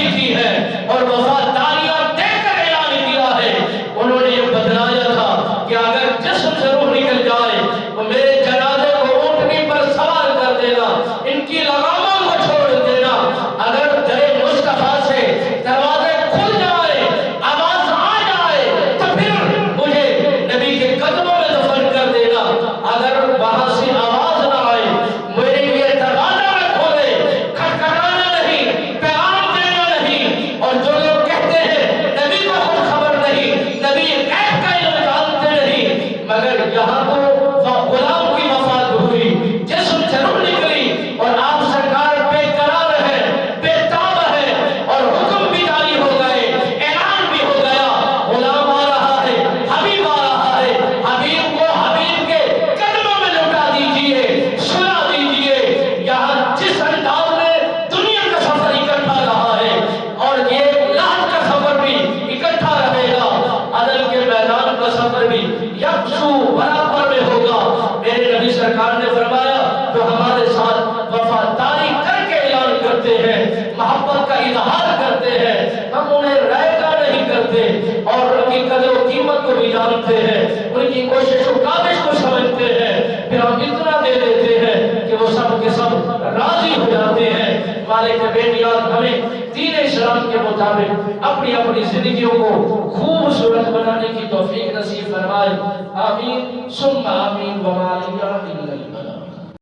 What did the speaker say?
ترجیح دی ہے اور وفاداریاں دے کر اعلان کیا ہے. انہوں نے یہ بتلایا تھا کہ اگر جسم سے روح نکل جائے تو میرے جنازے کو اونٹنی پر سوار کر دینا، ان کی لگاموں کو چھوڑ دینا. اگر در مصطفیٰ سے دروازے کھل جائے، آواز آ جائے، تو پھر مجھے نبی کے قدموں میں دفن کر دینا. اگر وہاں سے آواز نہ آئے، میرے لیے دروازہ نہ کھولے، کھٹکھٹانا نہیں، پیغام دینا نہیں. اور جو لوگ کہتے ہیں نبی کو خود خبر نہیں، نبی غیب کا علم جانتے نہیں، مگر یہاں تو غلام کی وفات ہوئی، جسم سے روح نکلی اور آپ سرکار بے قرار ہے، بے تاب ہے اور حکم بھی جاری ہو گئے، اعلان بھی ہو گیا. غلام آ رہا ہے، حبیب آ رہا ہے، حبیب کو حبیب کے قدموں میں لٹا دیجئے، سلا دیجئے. یہاں جس انداز میں دنیا کا سفر اکٹھا رہا ہے اور یہ لحظ کا سفر بھی اکٹھا رہے گا، عدل کے میدان کا سفر بھی یکسو برابر میں ہوگا. میرے نبی سرکار نے فرمایا جو ہمارے ساتھ وفاداری کر کے اعلان کرتے ہیں، محبت کا اظہار کرتے ہیں، ہم انہیں رائگاں نہیں کرتے اور ان کی قدر و قیمت کو بھی جانتے ہیں، ان کی کوشش و کاوش کو سمجھتے ہیں، پھر ہم اتنا دے دیتے ہیں کہ وہ سب کے سب راضی ہو جاتے ہیں. مالک بیٹیان ہمیں دین اسلام کے مطابق اپنی اپنی زندگیوں کو خوبصورت بنانے کی توفیق نصیب فرمائے. آمین ثم آمین وما علیہ الا اللہ.